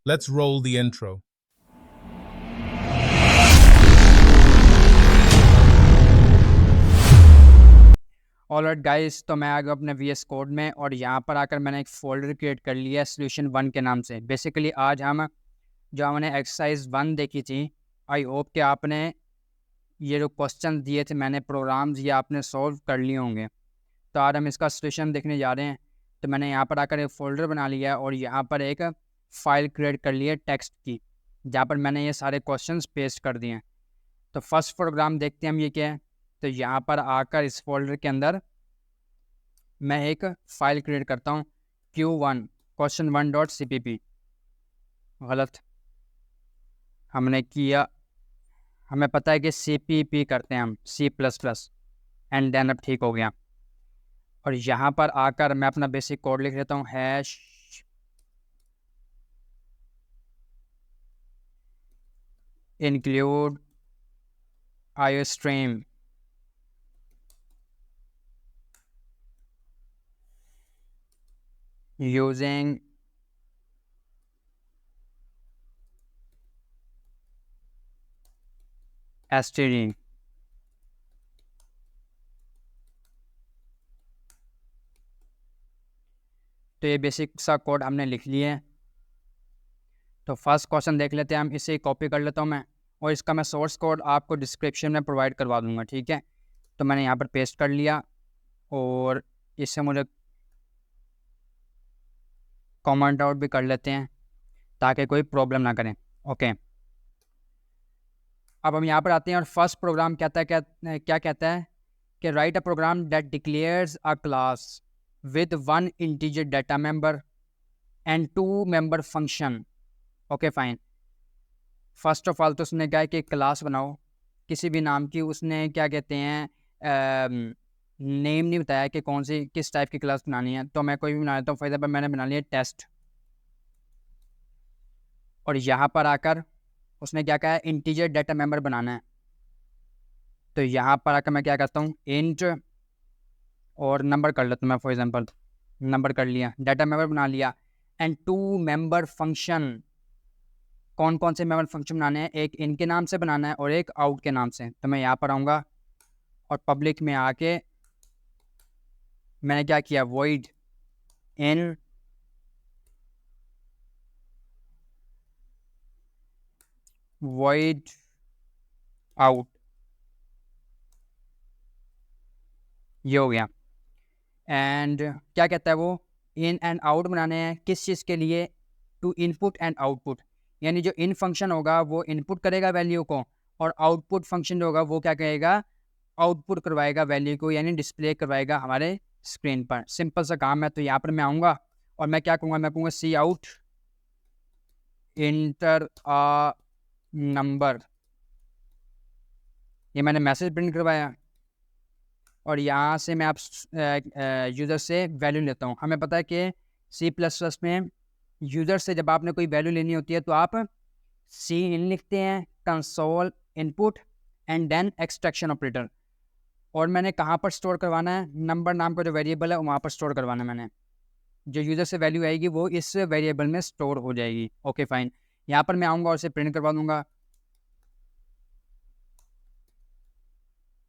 Let's roll the intro. Alright guys, तो मैं आ गया अपने VS कोड में और यहाँ पर आकर मैंने एक फ़ोल्डर क्रिएट कर लिया है सोल्यूशन 1 के नाम से। बेसिकली आज हम जो हमने एक्सरसाइज 1 देखी थी, आई होप कि आपने ये जो क्वेश्चन दिए थे मैंने प्रोग्राम्स ये आपने सॉल्व कर लिए होंगे। तो आज हम इसका सोल्यूशन देखने जा रहे हैं। तो मैंने यहाँ पर आकर एक फ़ोल्डर बना लिया है और यहाँ पर एक फ़ाइल क्रिएट कर ली है टेक्स्ट की, जहाँ पर मैंने ये सारे क्वेश्चन पेस्ट कर दिए हैं। तो फर्स्ट प्रोग्राम देखते हैं हम ये क्या है। तो यहाँ पर आकर इस फोल्डर के अंदर मैं एक फ़ाइल क्रिएट करता हूँ Q1 question1.cpp। गलत हमने किया, हमें पता है कि CPP करते हैं हम C++, एंड देन अब ठीक हो गया। और यहाँ पर आकर मैं अपना बेसिक कोड लिख लेता हूँ hash include iostream using std। तो ये बेसिक सा कोड हमने लिख लिया है। तो फर्स्ट क्वेश्चन देख लेते हैं हम, इसे कॉपी कर लेता हूँ मैं और इसका मैं सोर्स कोड आपको डिस्क्रिप्शन में प्रोवाइड करवा दूँगा, ठीक है। तो मैंने यहाँ पर पेस्ट कर लिया और इससे मुझे कमेंट आउट भी कर लेते हैं ताकि कोई प्रॉब्लम ना करें। ओके, अब हम यहाँ पर आते हैं और फर्स्ट प्रोग्राम कहता है क्या कहता है कि write a program that declares a class with 1 integer data member and 2 member function. Okay fine. First of all तो उसने कहा है कि क्लास बनाओ किसी भी नाम की। उसने क्या कहते हैं नेम नहीं बताया कि कौन सी किस टाइप की क्लास बनानी है। तो मैं कोई भी बना लेता हूँ। फॉर एग्जाम्पल मैंने बना लिया टेस्ट। और यहाँ पर आकर उसने क्या कहा है इंटीजर डाटा मेंबर बनाना है। तो यहाँ पर आकर मैं क्या करता हूँ इंट और नंबर कर लेता हूँ मैं। फॉर एग्जांपल नंबर कर लिया, डाटा मेंबर बना लिया। एंड 2 मेंबर फंक्शन, कौन कौन से मेंबर फंक्शन बनाने हैं, एक इन के नाम से बनाना है और एक आउट के नाम से। तो मैं यहाँ पर आऊँगा और पब्लिक में आके मैंने क्या किया वॉइड इन वॉइड आउट, ये हो गया। एंड क्या कहता है वो इन एंड आउट बनाने हैं किस चीज़ के लिए, टू इनपुट एंड आउटपुट। यानी जो इन फंक्शन होगा वो इनपुट करेगा वैल्यू को और आउटपुट फंक्शन जो होगा वो क्या करेगा आउटपुट करवाएगा वैल्यू को, यानी डिस्प्ले करवाएगा हमारे स्क्रीन पर। सिंपल सा काम है। तो यहाँ पर मैं आऊँगा और मैं क्या कहूँगा, मैं कहूँगा सी आउट इंटर अ नंबर। ये मैंने मैसेज प्रिंट करवाया और यहाँ से मैं आप यूज़र से वैल्यू लेता हूँ। हमें पता है कि C++ में यूज़र से जब आपने कोई वैल्यू लेनी होती है तो आप सी इन लिखते हैं, console input and then extraction operator. और मैंने कहाँ पर स्टोर करवाना है, नंबर नाम का जो वेरिएबल है वहाँ पर स्टोर करवाना है मैंने। जो यूज़र से वैल्यू आएगी वो इस वेरिएबल में स्टोर हो जाएगी। Okay fine. यहाँ पर मैं आऊँगा और इसे प्रिंट करवा दूँगा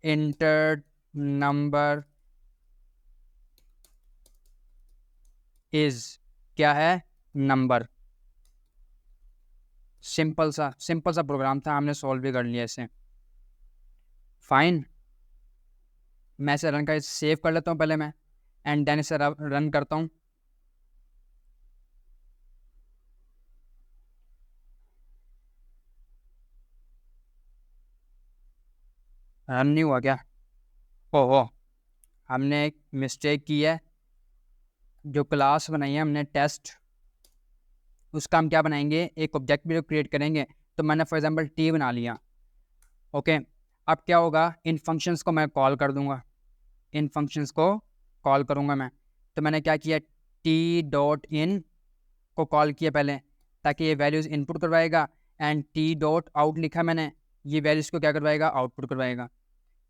इंटर नंबर इज, क्या है नंबर। सिंपल सा प्रोग्राम था, हमने सॉल्व भी कर लिया इसे। फाइन, मैं इसे रन कर सेव कर लेता हूँ पहले मैं, एंड देन इसे रन करता हूँ। रन नहीं हुआ क्या? ओहो, हमने एक मिस्टेक की है। जो क्लास बनाई है हमने टेस्ट, उसका हम क्या बनाएंगे एक ऑब्जेक्ट भी क्रिएट करेंगे। तो मैंने फॉर एग्जांपल टी बना लिया। ओके, अब क्या होगा इन फंक्शंस को मैं कॉल कर दूंगा, इन फंक्शंस को कॉल करूंगा मैं। तो मैंने क्या किया टी डॉट इन को कॉल किया पहले ताकि ये वैल्यूज़ इनपुट करवाएगा, एंड टी डॉट आउट लिखा मैंने, ये वैल्यूज़ को क्या करवाएगा आउटपुट करवाएगा।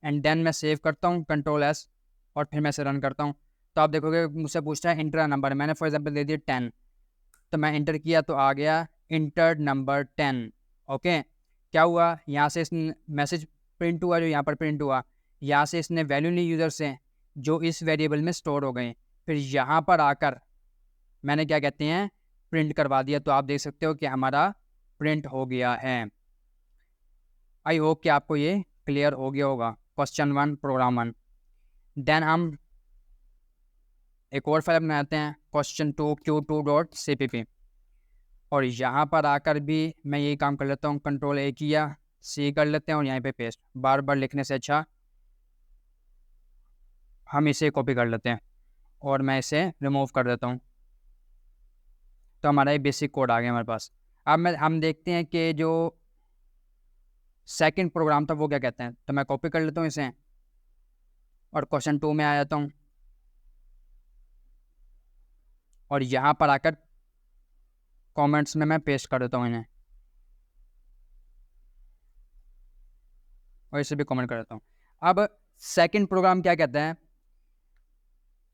एंड देन मैं सेव करता हूँ Ctrl+S और फिर मैं इसे रन करता हूँ। तो आप देखोगे मुझसे पूछता है इंटर नंबर, मैंने फॉर एग्जांपल दे दिया 10। तो मैं इंटर किया तो आ गया इंटर्ड नंबर 10। ओके, क्या हुआ, यहाँ से इसने मैसेज प्रिंट हुआ, जो यहाँ पर प्रिंट हुआ, यहाँ से इसने वैल्यू ली यूज़र से जो इस वेरिएबल में स्टोर हो गए, फिर यहाँ पर आकर मैंने क्या कहते हैं प्रिंट करवा दिया। तो आप देख सकते हो कि हमारा प्रिंट हो गया है। आई होप कि आपको ये क्लियर हो गया होगा क्वेश्चन 1 प्रोग्राम 1। देन हम एक और फाइल बनाते हैं क्वेश्चन 2 q2.cpp, और यहाँ पर आकर भी मैं यही काम कर लेता हूँ, कंट्रोल A किया, C कर लेते हैं और यहाँ पे पेस्ट। बार बार लिखने से अच्छा हम इसे कॉपी कर लेते हैं और मैं इसे रिमूव कर देता हूँ। तो हमारा ये बेसिक कोड आ गया हमारे पास। अब हम देखते हैं कि जो सेकंड प्रोग्राम था वो क्या कहते हैं। तो मैं कॉपी कर लेता हूँ इसे और क्वेश्चन 2 में आ जाता हूँ और यहाँ पर आकर कमेंट्स में मैं पेस्ट कर देता हूँ इन्हें और इसे भी कमेंट कर देता हूँ। अब सेकंड प्रोग्राम क्या कहता है,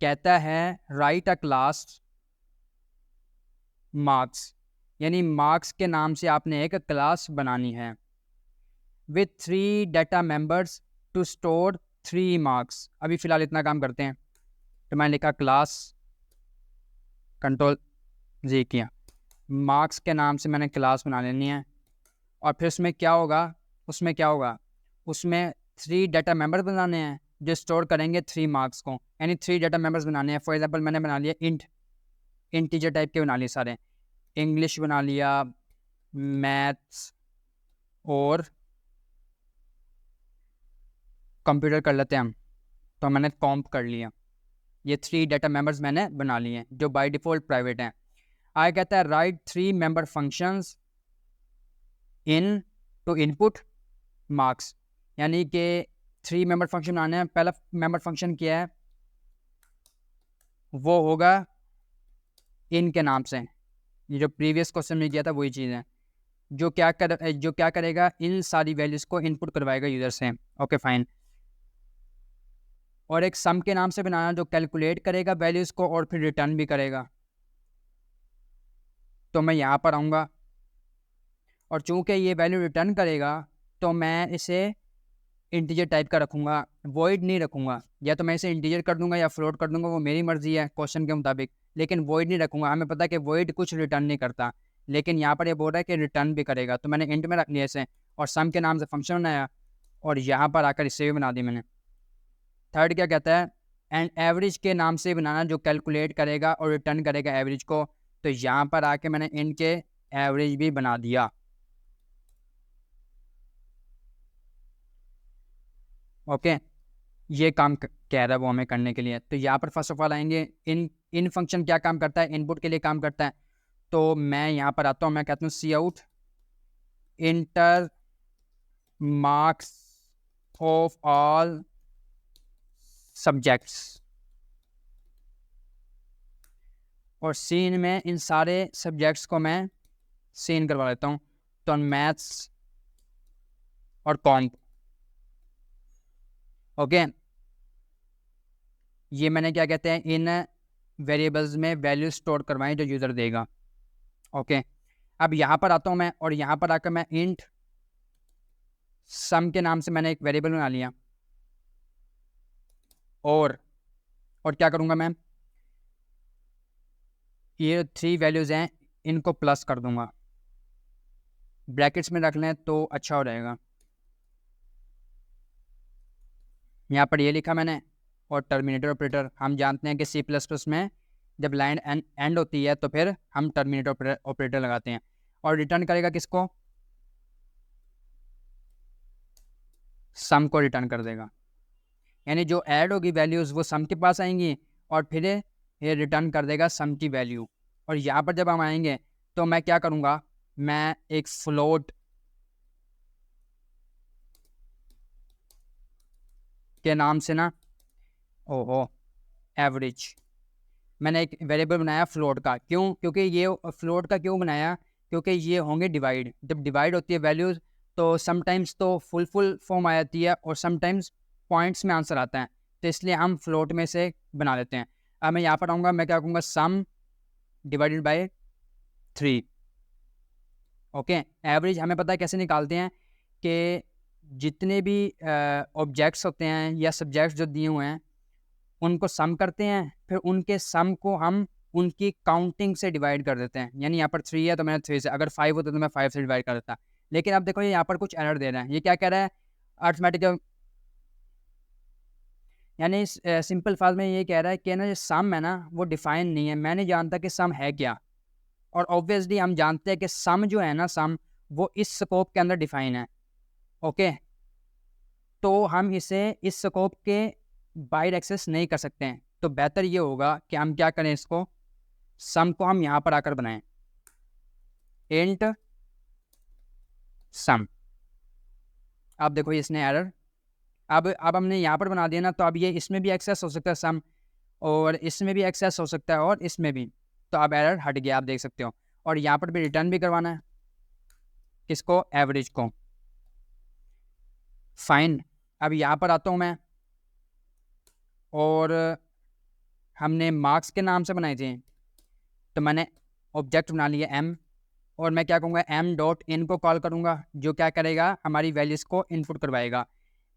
कहता है राइट अ क्लास मार्क्स, यानी मार्क्स के नाम से आपने एक क्लास बनानी है with 3 data members to store 3 marks. अभी फ़िलहाल इतना काम करते हैं। तो मैंने लिखा क्लास, कंट्रोल जी किया, मार्क्स के नाम से मैंने क्लास बना लेनी है। और फिर उसमें क्या होगा, उसमें 3 डाटा मेंबर्स बनाने हैं जो स्टोर करेंगे 3 मार्क्स को, यानी 3 डाटा मेंबर्स बनाने हैं। फॉर एग्जांपल मैंने बना लिया इंटीजर टाइप के बना लिए सारे, इंग्लिश बना लिया, मैथ्स और कंप्यूटर कर लेते हैं हम। तो मैंने कॉम्प कर लिया। ये 3 डाटा मेंबर्स मैंने बना लिए हैं जो बाय डिफ़ॉल्ट प्राइवेट हैं। आगे कहता है write 3 member functions in to input marks, यानी कि 3 मेंबर फंक्शन बनाने हैं। पहला मेंबर फंक्शन क्या है, वो होगा इन के नाम से। ये जो प्रीवियस क्वेश्चन में किया था वही चीज़ है, जो क्या करेगा, इन सारी वैल्यूज़ को इनपुट करवाएगा यूज़र से। Okay fine. और एक सम के नाम से बनाना जो कैलकुलेट करेगा वैल्यूज़ को और फिर रिटर्न भी करेगा। तो मैं यहाँ पर आऊँगा और चूंकि ये वैल्यू रिटर्न करेगा तो मैं इसे इंटीजर टाइप का रखूँगा, वॉइड नहीं रखूँगा। या तो मैं इसे इंटीजर कर दूंगा या फ्लोट कर दूंगा, वो मेरी मर्जी है क्वेश्चन के मुताबिक, लेकिन वॉइड नहीं रखूँगा। हमें पता है कि वॉइड कुछ रिटर्न नहीं करता, लेकिन यहाँ पर ये बोल रहा है कि रिटर्न भी करेगा। तो मैंने इंट में रख लिया इसे और सम के नाम से फंक्शन बनाया और यहाँ पर आकर इसे भी बना दी मैंने। थर्ड क्या कहता है, एंड एवरेज के नाम से बनाना जो कैलकुलेट करेगा और रिटर्न करेगा एवरेज को। तो यहाँ पर आके मैंने इनके एवरेज भी बना दिया। ओके, ये काम कह रहा है वो हमें करने के लिए। तो यहाँ पर फर्स्ट ऑफ ऑल आएंगे इन फंक्शन क्या काम करता है, इनपुट के लिए काम करता है। तो मैं यहाँ पर आता हूँ, मैं कहता हूँ see out inter marks of all subjects, और सीन में इन सारे सब्जेक्ट्स को मैं सीन करवा लेता हूँ। तो मैथ्स और कॉम्प। ओके, ये मैंने क्या कहते हैं इन वेरिएबल्स में वैल्यू स्टोर करवाएं जो यूज़र देगा। ओके, अब यहाँ पर आता हूँ मैं और यहाँ पर आकर मैं इंट सम के नाम से मैंने एक वेरिएबल बना लिया और क्या करूँगा मैं, ये 3 वैल्यूज़ हैं इनको प्लस कर दूँगा, ब्रैकेट्स में रख लें तो अच्छा हो जाएगा। यहाँ पर ये लिखा मैंने और टर्मिनेटर ऑपरेटर। हम जानते हैं कि C++ में जब लाइन एंड होती है तो फिर हम टर्मिनेटर ऑपरेटर लगाते हैं और रिटर्न करेगा किसको, सम को रिटर्न कर देगा। यानी जो ऐड होगी वैल्यूज़ वो सम के पास आएंगी और फिर ये रिटर्न कर देगा सम की वैल्यू। और यहाँ पर जब हम आएंगे तो मैं क्या करूँगा, मैं एक फ्लोट के नाम से ना, ओहो एवरेज, मैंने एक वेरिएबल बनाया फ्लोट का। क्यों, क्योंकि ये फ्लोट का क्यों बनाया, क्योंकि ये होंगे डिवाइड। जब डिवाइड होती है वैल्यूज़ तो समटाइम्स तो फुल फॉर्म आ जाती है और समटाइम्स पॉइंट्स में आंसर आता है, तो इसलिए हम फ्लोट में से बना लेते हैं। अब मैं यहाँ पर आऊँगा, मैं क्या कहूँगा, सम डिवाइडेड बाय 3। ओके, एवरेज हमें पता है कैसे निकालते हैं कि जितने भी ऑब्जेक्ट्स होते हैं या सब्जेक्ट्स जो दिए हुए हैं उनको सम करते हैं, फिर उनके सम को हम उनकी काउंटिंग से डिवाइड कर देते हैं। यानी यहाँ पर 3 है तो मैंने 3 से, अगर 5 होता तो मैं 5 से डिवाइड कर देता। लेकिन अब देखो ये यहाँ पर कुछ एरर दे रहा है। ये क्या कह रहा है, अर्थमेटिक, यानी सिंपल फाज में ये कह रहा है कि ना जो सम है ना वो डिफाइन नहीं है। मैं नहीं जानता कि सम है क्या, और ऑब्वियसली हम जानते हैं कि सम जो है ना, सम वो इस स्कोप के अंदर डिफाइन है। ओके, तो हम इसे इस स्कोप के बाहर एक्सेस नहीं कर सकते हैं। तो बेहतर ये होगा कि हम क्या करें, इसको सम को हम यहाँ पर आकर बनाएं, इंट सम। अब देखो इसने एरर, अब हमने यहाँ पर बना दिया ना, तो अब ये इसमें भी एक्सेस हो सकता है सम, और इसमें भी एक्सेस हो सकता है, और इसमें भी। तो अब एरर हट गया, आप देख सकते हो। और यहाँ पर भी रिटर्न भी करवाना है, किसको, एवरेज को। फाइन, अब यहाँ पर आता हूँ मैं, और हमने मार्क्स के नाम से बनाए थे, तो मैंने ऑब्जेक्ट बना लिया एम, और मैं क्या कहूँगा, एम डॉट इन को कॉल करूँगा, जो क्या करेगा, हमारी वैल्यूज़ को इनपुट करवाएगा।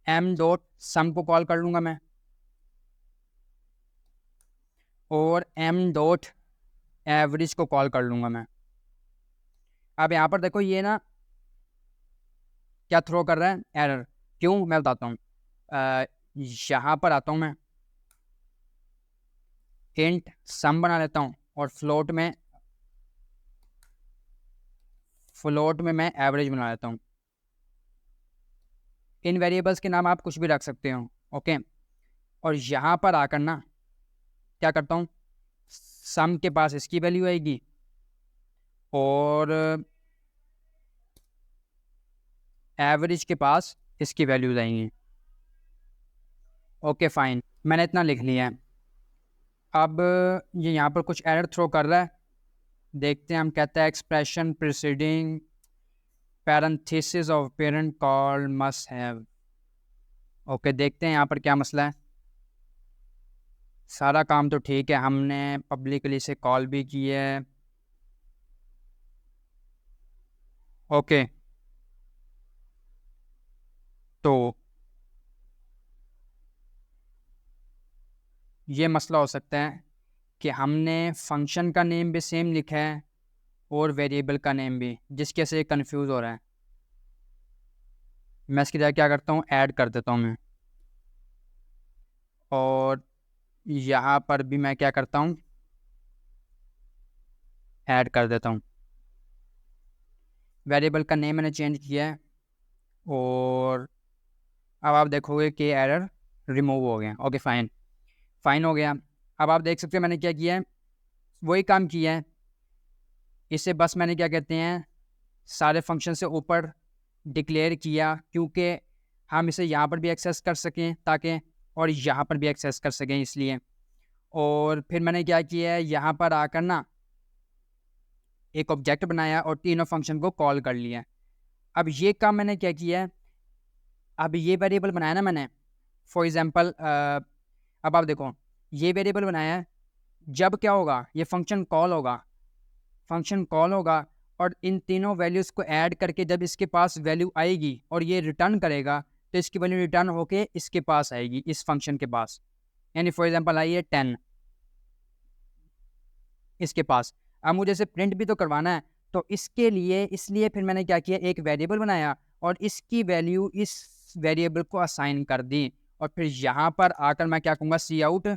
एम डॉट सम को कॉल कर लूँगा मैं, और एम डॉट एवरेज को कॉल कर लूँगा मैं। अब यहाँ पर देखो ये ना क्या थ्रो कर रहा है, एरर। क्यों, मैं बताता हूँ। यहाँ पर आता हूँ मैं, इंट सम बना लेता हूँ, और फ्लोट में मैं एवरेज बना लेता हूँ। इन वेरिएबल्स के नाम आप कुछ भी रख सकते हो। ओके, और यहाँ पर आकर ना क्या करता हूँ, सम के पास इसकी वैल्यू आएगी, और एवरेज के पास इसकी वैल्यूज आएंगी। ओके फाइन, मैंने इतना लिख लिया है। अब ये यहाँ पर कुछ एरर थ्रो कर रहा है, देखते हैं हम। कहता है expression preceding parenthesis of parent call must have. Okay, देखते हैं यहाँ पर क्या मसला है। सारा काम तो ठीक है, हमने पब्लिकली से कॉल भी की है। ओके, तो ये मसला हो सकता है कि हमने फंक्शन का नेम भी सेम लिखा है और वेरिएबल का नेम भी, जिसके से कंफ्यूज हो रहा है। मैं इसकी जगह क्या करता हूँ, ऐड कर देता हूँ मैं, और यहाँ पर भी मैं क्या करता हूँ, ऐड कर देता हूँ। वेरिएबल का नेम मैंने चेंज किया है, और अब आप देखोगे कि एरर रिमूव हो गया। ओके फाइन, फाइन हो गया। अब आप देख सकते हैं मैंने क्या किया है, वही काम किया है। इसे बस मैंने क्या कहते हैं, सारे फंक्शन से ऊपर डिक्लेयर किया, क्योंकि हम इसे यहाँ पर भी एक्सेस कर सकें ताकि, और यहाँ पर भी एक्सेस कर सकें इसलिए। और फिर मैंने क्या किया है, यहाँ पर आकर ना एक ऑब्जेक्ट बनाया और तीनों फंक्शन को कॉल कर लिया। अब ये काम मैंने क्या किया है, अब ये वेरिएबल बनाया ना मैंने, फॉर एग्जांपल अब आप देखो ये वेरिएबल बनाया है, जब क्या होगा, ये फंक्शन कॉल होगा, और इन तीनों वैल्यूज़ को ऐड करके जब इसके पास वैल्यू आएगी और ये रिटर्न करेगा, तो इसकी वैल्यू रिटर्न होके इसके पास आएगी, इस फंक्शन के पास। यानी फॉर एग्जांपल आई है 10 इसके पास। अब मुझे इसे प्रिंट भी तो करवाना है, तो इसके लिए इसलिए फिर मैंने क्या किया, एक वेरिएबल बनाया और इसकी वैल्यू इस वेरिएबल को असाइन कर दी। और फिर यहाँ पर आकर मैं क्या कहूँगा, सी आउट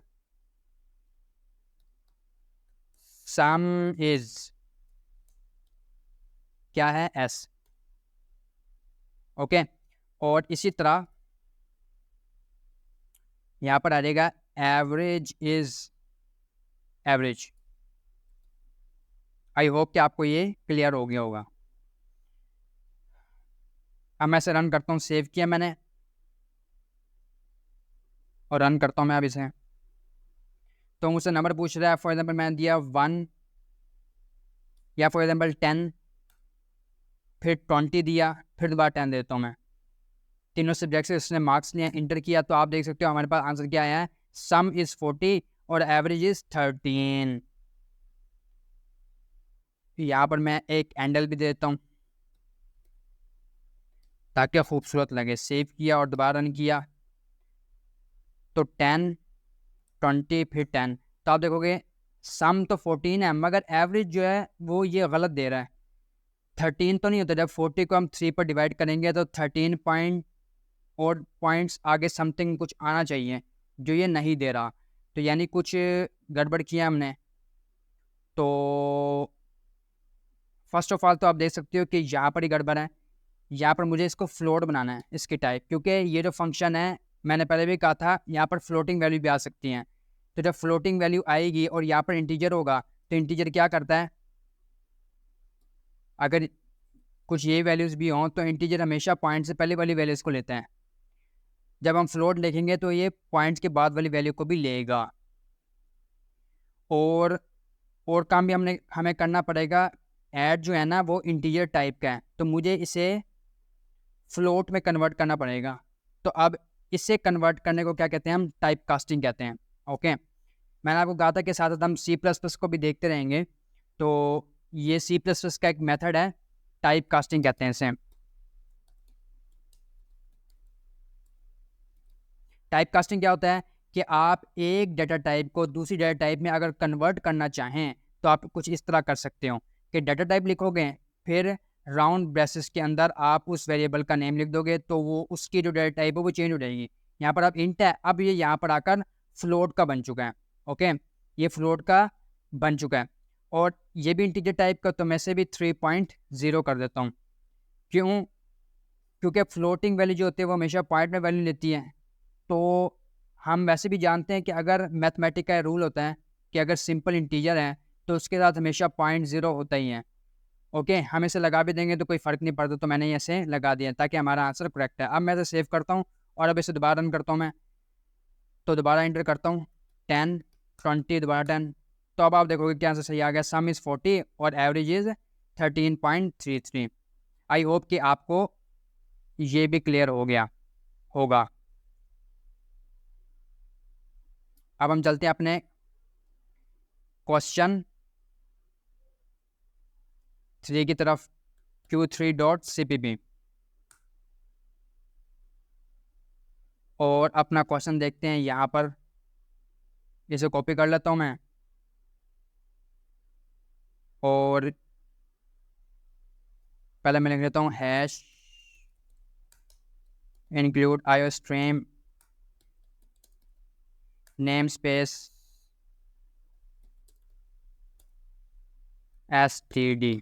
सम इज क्या है, एस। ओके, और इसी तरह यहाँ पर आ जाएगा average is average. I hope कि आपको ये क्लियर हो गया होगा। अब मैं इसे रन करता हूँ, सेव किया मैंने और रन करता हूँ मैं अब इसे। तो मुझसे नंबर पूछ रहा है, फॉर एग्जांपल मैंने दिया 1 या फॉर एग्जांपल 10, फिर 20 दिया, फिर दोबारा 10 देता हूँ मैं। तीनों सब्जेक्ट से इसने मार्क्स लिए, इंटर किया, तो आप देख सकते हो हमारे पास आंसर क्या आया है, सम इज़ 40 और एवरेज इज़ 13। यहाँ पर मैं एक एंडल भी देता हूँ, ताकि खूबसूरत लगे। सेव किया और दोबारा रन किया तो 10 20 फिर 10। तो आप देखोगे सम तो 14 है मगर एवरेज जो है वो ये गलत दे रहा है। 13 तो नहीं होता। जब 40 को हम 3 पर डिवाइड करेंगे तो 13 पॉइंट और पॉइंट्स आगे समथिंग कुछ आना चाहिए, जो ये नहीं दे रहा। तो यानी कुछ गड़बड़ किया हमने। तो फर्स्ट ऑफ ऑल तो आप देख सकते हो कि यहाँ पर ही गड़बड़ है। यहाँ पर मुझे इसको फ्लोट बनाना है इसकी टाइप, क्योंकि ये जो फंक्शन है मैंने पहले भी कहा था यहाँ पर फ्लोटिंग वैल्यू भी आ सकती हैं। तो जब फ्लोटिंग वैल्यू आएगी और यहाँ पर इंटीजर होगा तो इंटीजर क्या करता है, अगर कुछ ये वैल्यूज़ भी हों तो इंटीजर हमेशा पॉइंट से पहले वाली वैल्यूज़ को लेते हैं। जब हम फ्लोट लिखेंगे तो ये पॉइंट्स के बाद वाली वैल्यू को भी लेगा। और काम भी हमें करना पड़ेगा। ऐड जो है ना वो इंटीजर टाइप का है, तो मुझे इसे फ्लोट में कन्वर्ट करना पड़ेगा। तो अब इसे कन्वर्ट करने को क्या कहते हैं, हम टाइप कास्टिंग कहते हैं। ओके, मैंने आपको कहा था कि साथ साथ हम C++ को भी देखते रहेंगे। तो ये C++ का एक मेथड है, टाइप कास्टिंग कहते हैं इसे। टाइप कास्टिंग क्या होता है कि आप एक डाटा टाइप को दूसरी डाटा टाइप में अगर कन्वर्ट करना चाहें तो आप कुछ इस तरह कर सकते हो कि डाटा टाइप लिखोगे, फिर राउंड ब्रेसेस के अंदर आप उस वेरिएबल का नेम लिख दोगे, तो वो उसकी जो डाटा टाइप है वो चेंज हो जाएगी। यहाँ पर अब इंट है, अब ये यहाँ पर आकर फ्लोट का बन चुका है। ओके, ये फ्लोट का बन चुका है और ये भी इंटीजर टाइप का, तो मैं से भी 3.0 कर देता हूँ। क्यों? क्योंकि फ्लोटिंग वैल्यू जो होती है वो हमेशा पॉइंट में वैल्यू लेती है। तो हम वैसे भी जानते हैं कि अगर मैथमेटिक का रूल होता है कि अगर सिंपल इंटीजर है तो उसके साथ हमेशा 0.0 होता ही है। ओके, हम इसे लगा भी देंगे तो कोई फ़र्क नहीं पड़ता, तो मैंने ऐसे लगा दिया ताकि हमारा आंसर करेक्ट है। अब मैं इसे सेव करता हूँ और अब इसे दोबारा रन करता हूँ मैं। तो दोबारा एंटर करता हूँ 10 20 दोबारा 10। तो अब आप देखोगे कि आंसर सही आ गया। सम इज़ 40 और एवरेज इज़ 13.33। आई होप कि आपको ये भी क्लियर हो गया होगा। अब हम चलते हैं अपने क्वेश्चन 3 की तरफ, Q3.cpp, और अपना क्वेश्चन देखते हैं। यहाँ पर इसे कॉपी कर लेता हूँ मैं और पहले मैं लिख लेता हूँ hash include iostream name space std।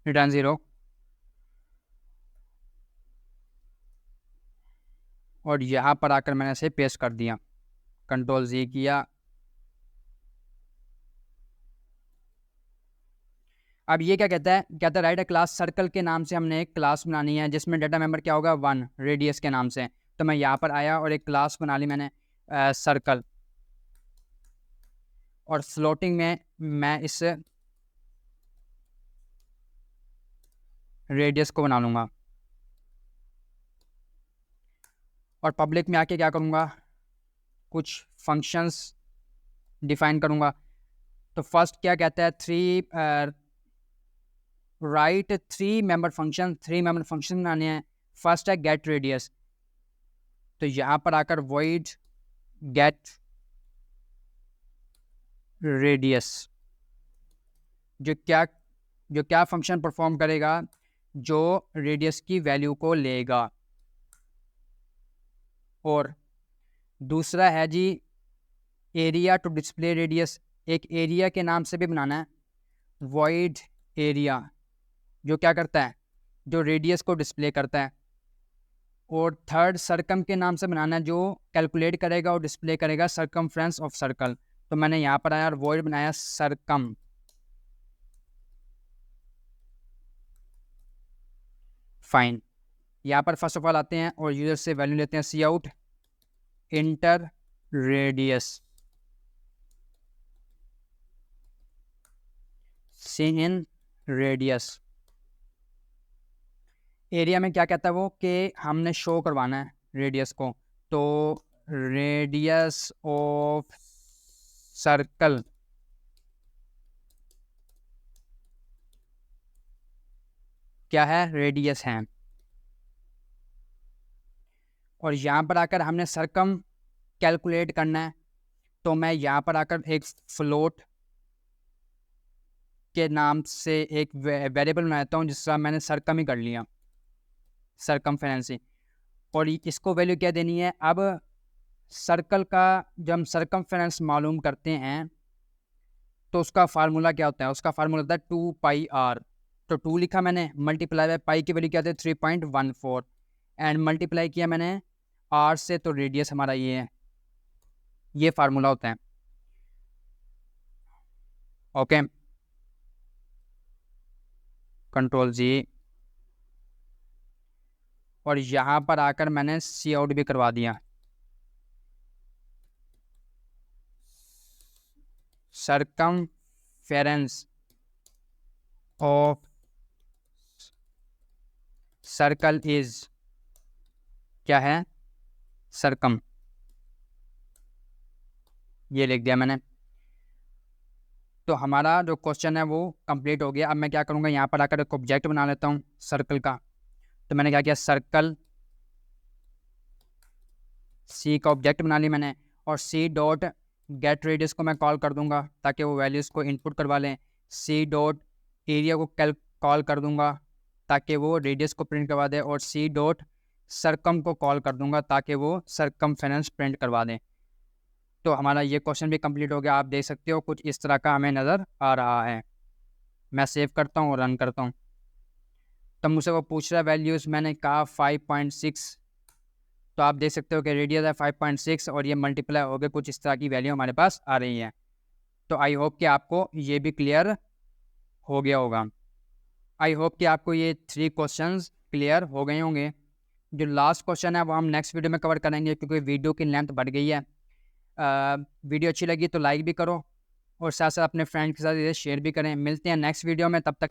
Return 0 और यहाँ पर आकर मैंने इसे पेस्ट कर दिया, कंट्रोल Z किया। अब ये क्या कहता है राइट अ क्लास सर्कल के नाम से हमने एक क्लास बनानी है जिसमें डाटा मेंबर क्या होगा 1 रेडियस के नाम से। तो मैं यहाँ पर आया और एक क्लास बना ली मैंने सर्कल, और फ्लोटिंग में मैं इस रेडियस को बना लूँगा और पब्लिक में आके क्या करूँगा, कुछ फंक्शंस डिफाइन करूँगा। तो फर्स्ट क्या कहता है, राइट 3 मेंबर फंक्शन बनाने हैं। फर्स्ट है गेट रेडियस, तो यहाँ पर आकर वॉइड गेट रेडियस जो क्या फंक्शन परफॉर्म करेगा, जो रेडियस की वैल्यू को लेगा। और दूसरा है जी एरिया टू डिस्प्ले रेडियस, एक एरिया के नाम से भी बनाना है, वॉइड एरिया जो क्या करता है, जो रेडियस को डिस्प्ले करता है। और थर्ड सरकम के नाम से बनाना है, जो कैलकुलेट करेगा और डिस्प्ले करेगा सरकमफ्रेंस ऑफ सर्कल। तो मैंने यहाँ पर आया और वॉइड बनाया सरकम। फाइन, यहाँ पर फर्स्ट ऑफ ऑल आते हैं और यूजर से वैल्यू लेते हैं see out inter radius see in radius. Area में क्या कहता है वो कि हमने शो करवाना है रेडियस को, तो रेडियस ऑफ सर्कल क्या है, रेडियस है। और यहाँ पर आकर हमने सरकम कैलकुलेट करना है, तो मैं यहाँ पर आकर एक फ्लोट के नाम से एक वेरिएबल बनाता हूँ, जिस तरह मैंने सरकम ही कर लिया, सरकमफेरेंस। और इसको वैल्यू क्या देनी है, अब सर्कल का जब हम सरकमफेरेंस मालूम करते हैं तो उसका फार्मूला क्या होता है, उसका फार्मूला होता है 2πr। तो 2 लिखा मैंने, मल्टीप्लाई बाय पाई की वैल्यू क्या होती है 3.14, एंड मल्टीप्लाई किया मैंने r से, तो रेडियस हमारा ये है, ये फार्मूला होता है। ओके, कंट्रोल जी, और यहाँ पर आकर मैंने सी आउट भी करवा दिया। सरकमफेरेंस ऑफ सर्कल इज क्या है, सरकम, ये लिख दिया मैंने। तो हमारा जो क्वेश्चन है वो कंप्लीट हो गया। अब मैं क्या करूँगा, यहाँ पर आकर एक ऑब्जेक्ट बना लेता हूँ सर्कल का। तो मैंने क्या किया, सर्कल सी का ऑब्जेक्ट बना ली मैंने, और सी डॉट गेट रेडियस को मैं कॉल कर दूंगा ताकि वो वैल्यूज़ को इनपुट करवा लें। सी डॉट एरिया को कॉल कर दूंगा ताकि वो रेडियस को प्रिंट करवा दे, और सी डॉट सरकम को कॉल कर दूंगा ताकि वो सरकमफेरेंस प्रिंट करवा दें। तो हमारा ये क्वेश्चन भी कंप्लीट हो गया। आप देख सकते हो कुछ इस तरह का हमें नज़र आ रहा है। मैं सेव करता हूँ और रन करता हूँ। तब मुझसे वो पूछ रहा है वैल्यूज़, मैंने कहा 5.6। तो आप देख सकते हो कि रेडियस है 5.6 और ये मल्टीप्लाई हो गए, कुछ इस तरह की वैल्यू हमारे पास आ रही है। तो आई होप कि आपको ये भी क्लियर हो गया होगा। आई होप कि आपको ये 3 क्वेश्चंस क्लियर हो गए होंगे। जो लास्ट क्वेश्चन है वो हम नेक्स्ट वीडियो में कवर करेंगे, क्योंकि वीडियो की लेंथ बढ़ गई है। वीडियो अच्छी लगी तो लाइक भी करो, और साथ साथ अपने फ्रेंड के साथ इसे शेयर भी करें। मिलते हैं नेक्स्ट वीडियो में, तब तक